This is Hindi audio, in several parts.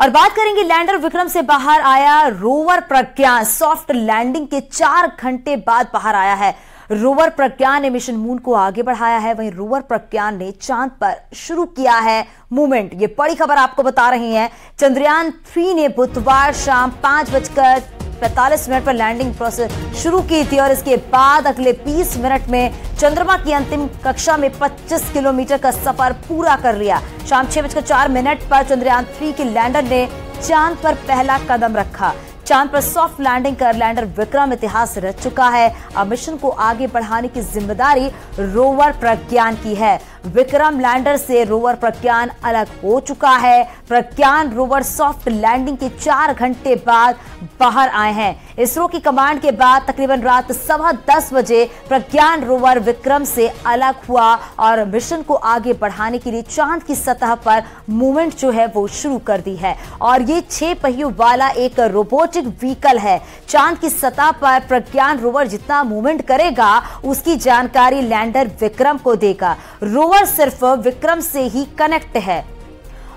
और बात करेंगे लैंडर विक्रम से बाहर आया रोवर प्रज्ञान। सॉफ्ट लैंडिंग के 4 घंटे बाद बाहर आया है। रोवर प्रज्ञान ने मिशन मून को आगे बढ़ाया है। वहीं रोवर प्रज्ञान ने चांद पर शुरू किया है मूवमेंट। ये बड़ी खबर आपको बता रहे हैं। चंद्रयान 3 ने बुधवार शाम 5:45 पर लैंडिंग प्रोसेस शुरू की थी और इसके बाद अगले 20 मिनट में चंद्रमा की अंतिम कक्षा में 25 किलोमीटर का सफर पूरा कर लिया। शाम 6:04 पर चंद्रयान 3 के लैंडर ने चांद पर पहला कदम रखा। चांद पर सॉफ्ट लैंडिंग कर लैंडर विक्रम इतिहास रच चुका है। अब मिशन को आगे बढ़ाने की जिम्मेदारी रोवर प्रज्ञान की है। विक्रम लैंडर से रोवर प्रज्ञान अलग हो चुका है। प्रज्ञान रोवर सॉफ्ट लैंडिंग के 4 घंटे बाद बाहर आए हैं। इसरो की कमांड के बाद तकरीबन रात 10:15 बजे प्रज्ञान रोवर विक्रम से अलग हुआ और मिशन को आगे बढ़ाने के लिए चांद की सतह पर मूवमेंट जो है वो शुरू कर दी है। और ये 6 पहियों वाला एक रोबोटिक व्हीकल है। चांद की सतह पर प्रज्ञान रोवर जितना मूवमेंट करेगा उसकी जानकारी लैंडर विक्रम को देगा। रोवर सिर्फ विक्रम से ही कनेक्ट है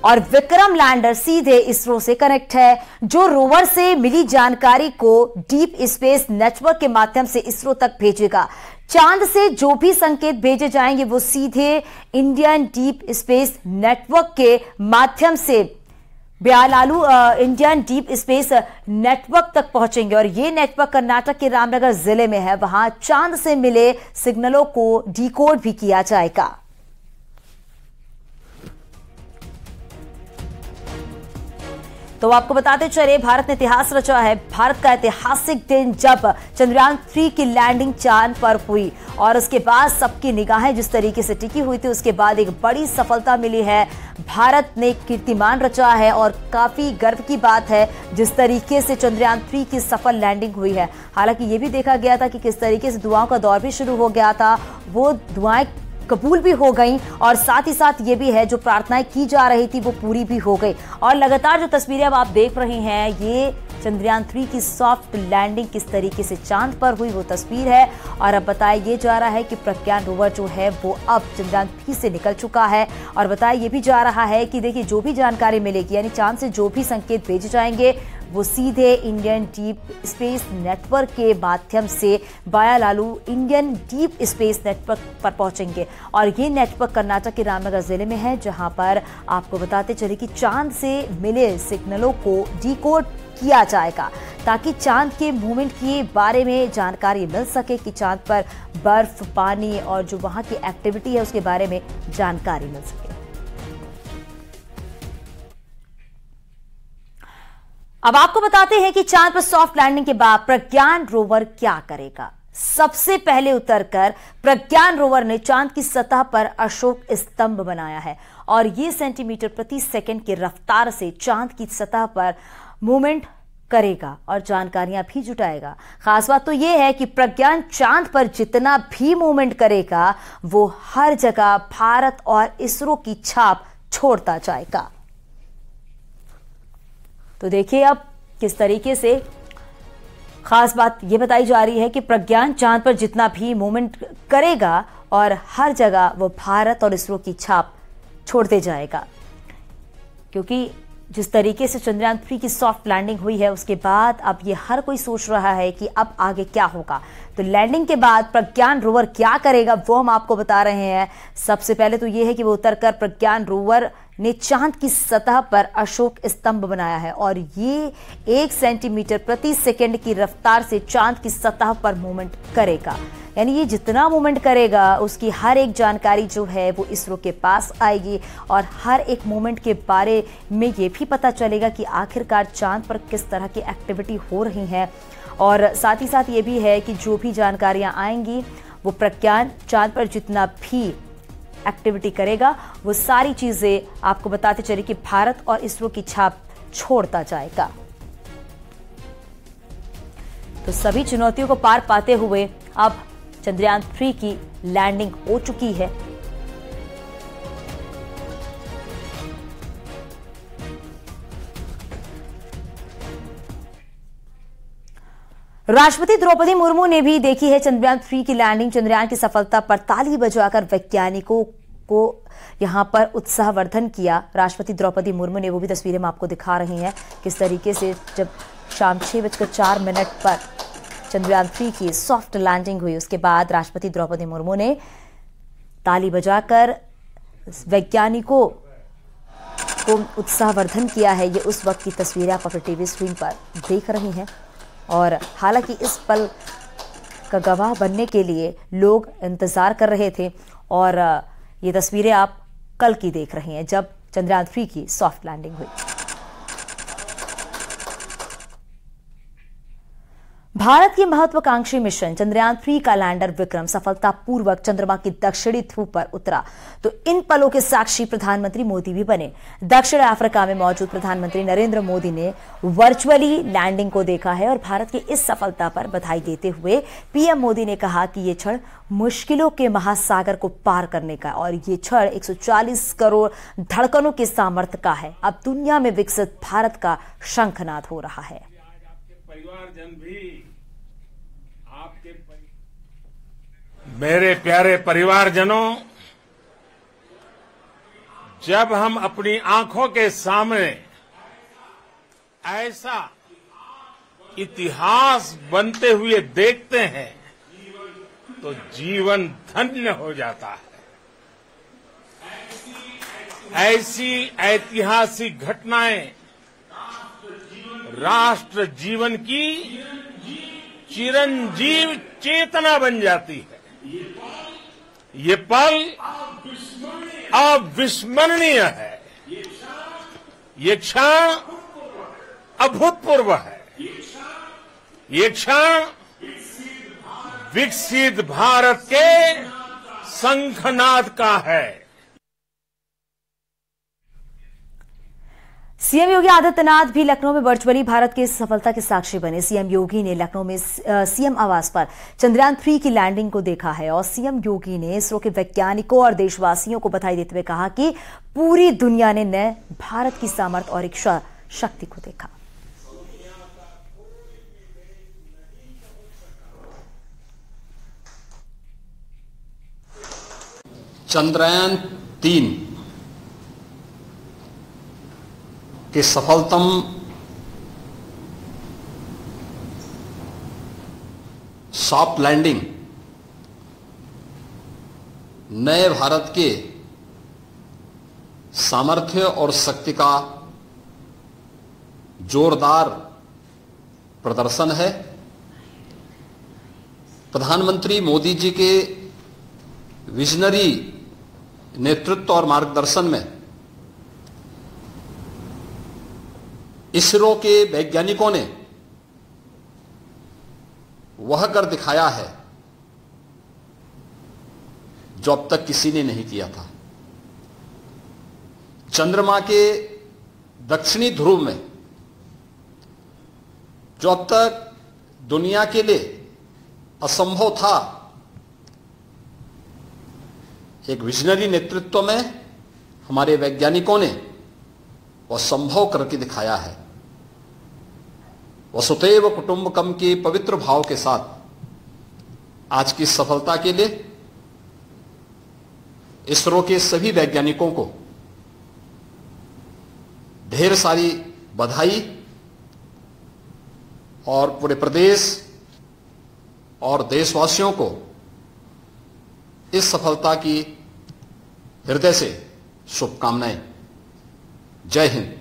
और विक्रम लैंडर सीधे इसरो से कनेक्ट है, जो रोवर से मिली जानकारी को डीप स्पेस नेटवर्क के माध्यम से इसरो तक भेजेगा। चांद से जो भी संकेत भेजे जाएंगे वो सीधे इंडियन डीप स्पेस नेटवर्क के माध्यम से Byalalu Indian deep space network तक पहुंचेंगे और ये नेटवर्क कर्नाटक के रामनगर जिले में है। वहां चांद से मिले सिग्नलों को डिकोड भी किया जाएगा। तो आपको बताते चले, भारत ने इतिहास रचा है। भारत का ऐतिहासिक दिन जब चंद्रयान 3 की लैंडिंग चांद पर हुई और उसके बाद सबकी निगाहें जिस तरीके से टिकी हुई थी, उसके बाद एक बड़ी सफलता मिली है। भारत ने कीर्तिमान रचा है और काफी गर्व की बात है जिस तरीके से चंद्रयान 3 की सफल लैंडिंग हुई है। हालांकि ये भी देखा गया था कि किस तरीके से दुआओं का दौर भी शुरू हो गया था, वो दुआएं कबूल भी हो गई और साथ ही साथ ये भी है जो प्रार्थनाएं की जा रही थी वो पूरी भी हो गई। और लगातार जो तस्वीरें अब आप देख रहे हैं, ये चंद्रयान 3 की सॉफ्ट लैंडिंग किस तरीके से चांद पर हुई वो तस्वीर है। और अब बताया ये जा रहा है कि प्रज्ञान रोवर जो है वो अब चंद्रयान 3 से निकल चुका है। और बताया ये भी जा रहा है कि देखिए जो भी जानकारी मिलेगी, यानी चांद से जो भी संकेत भेजे जाएंगे वो सीधे इंडियन डीप स्पेस नेटवर्क के माध्यम से Byalalu Indian deep space network पर पहुंचेंगे। और ये नेटवर्क कर्नाटक के रामनगर जिले में है, जहां पर आपको बताते चले कि चांद से मिले सिग्नलों को डिकोड किया जाएगा ताकि चांद के मूवमेंट के बारे में जानकारी मिल सके कि चांद पर बर्फ, पानी और जो वहां की एक्टिविटी है उसके बारे में जानकारी मिल सके। अब आपको बताते हैं कि चांद पर सॉफ्ट लैंडिंग के बाद प्रज्ञान रोवर क्या करेगा। सबसे पहले उतरकर प्रज्ञान रोवर ने चांद की सतह पर अशोक स्तंभ बनाया है और ये सेंटीमीटर प्रति सेकंड की रफ्तार से चांद की सतह पर मूवमेंट करेगा और जानकारियां भी जुटाएगा। खास बात तो यह है कि प्रज्ञान चांद पर जितना भी मूवमेंट करेगा वो हर जगह भारत और इसरो की छाप छोड़ता जाएगा। तो देखिए अब किस तरीके से खास बात यह बताई जा रही है कि प्रज्ञान चांद पर जितना भी मूवमेंट करेगा और हर जगह वो भारत और इसरो की छाप छोड़ते जाएगा, क्योंकि जिस तरीके से चंद्रयान 3 की सॉफ्ट लैंडिंग हुई है उसके बाद अब ये हर कोई सोच रहा है कि अब आगे क्या होगा। तो लैंडिंग के बाद प्रज्ञान रोवर क्या करेगा वो हम आपको बता रहे हैं। सबसे पहले तो ये है कि वो उतरकर प्रज्ञान रोवर ने चांद की सतह पर अशोक स्तंभ बनाया है और ये 1 सेंटीमीटर प्रति सेकंड की रफ्तार से चांद की सतह पर मूवमेंट करेगा। यानी ये जितना मूवमेंट करेगा उसकी हर एक जानकारी जो है वो इसरो के पास आएगी और हर एक मूवमेंट के बारे में ये भी पता चलेगा कि आखिरकार चांद पर किस तरह की एक्टिविटी हो रही है। और साथ ही साथ ये भी है कि जो भी जानकारियां आएंगी वो प्रज्ञान चांद पर जितना भी एक्टिविटी करेगा वो सारी चीजें आपको बताते चले कि भारत और इसरो की छाप छोड़ता जाएगा। तो सभी चुनौतियों को पार पाते हुए अब चंद्रयान 3 की लैंडिंग हो चुकी है। राष्ट्रपति द्रौपदी मुर्मू ने भी देखी है चंद्रयान 3 की लैंडिंग। चंद्रयान की सफलता पर ताली बजाकर वैज्ञानिकों को यहां पर उत्साहवर्धन किया। राष्ट्रपति द्रौपदी मुर्मू ने, वो भी तस्वीरें हम आपको दिखा रही हैं किस तरीके से जब शाम 6:04 पर चंद्रयान 3 की सॉफ्ट लैंडिंग हुई, उसके बाद राष्ट्रपति द्रौपदी मुर्मू ने ताली बजाकर वैज्ञानिकों को उत्साहवर्धन किया है। ये उस वक्त की तस्वीरें आप अपने टीवी स्क्रीन पर देख रही हैं। और हालांकि इस पल का गवाह बनने के लिए लोग इंतजार कर रहे थे और ये तस्वीरें आप कल की देख रही हैं जब चंद्रयान 3 की सॉफ्ट लैंडिंग हुई। भारत की महत्वाकांक्षी मिशन चंद्रयान 3 का लैंडर विक्रम सफलतापूर्वक चंद्रमा की दक्षिणी ध्रुव पर उतरा तो इन पलों के साक्षी प्रधानमंत्री मोदी भी बने। दक्षिण अफ्रीका में मौजूद प्रधानमंत्री नरेंद्र मोदी ने वर्चुअली लैंडिंग को देखा है और भारत की इस सफलता पर बधाई देते हुए पीएम मोदी ने कहा कि यह क्षण मुश्किलों के महासागर को पार करने का और ये क्षण 140 करोड़ धड़कनों के सामर्थ्य का है। अब दुनिया में विकसित भारत का शंखनाद हो रहा है। परिवारजन भी आपके मेरे प्यारे परिवारजनों, जब हम अपनी आंखों के सामने ऐसा इतिहास बनते हुए देखते हैं तो जीवन धन्य हो जाता है। ऐसी ऐतिहासिक घटनाएं राष्ट्र जीवन की चिरंजीव चेतना बन जाती है। ये पल अविस्मरणीय है। ये क्षण अभूतपूर्व है। ये क्षण विकसित भारत के शंखनाद का है। सीएम योगी आदित्यनाथ भी लखनऊ में वर्चुअली भारत की सफलता के साक्षी बने। सीएम योगी ने लखनऊ में सीएम आवास पर चंद्रयान 3 की लैंडिंग को देखा है और सीएम योगी ने इसरो के वैज्ञानिकों और देशवासियों को बधाई देते हुए कहा कि पूरी दुनिया ने नए भारत की सामर्थ्य और इच्छा शक्ति को देखा। चंद्रयान 3 के सफलतम सॉफ्ट लैंडिंग नए भारत के सामर्थ्य और शक्ति का जोरदार प्रदर्शन है। प्रधानमंत्री मोदी जी के विजनरी नेतृत्व और मार्गदर्शन में इसरो के वैज्ञानिकों ने वह कर दिखाया है जो अब तक किसी ने नहीं किया था। चंद्रमा के दक्षिणी ध्रुव में जो अब तक दुनिया के लिए असंभव था, एक विजनरी नेतृत्व में हमारे वैज्ञानिकों ने वह संभव करके दिखाया है। वसुधैव कुटुंबकम के पवित्र भाव के साथ आज की सफलता के लिए इसरो के सभी वैज्ञानिकों को ढेर सारी बधाई और पूरे प्रदेश और देशवासियों को इस सफलता की हृदय से शुभकामनाएं। जय हिंद।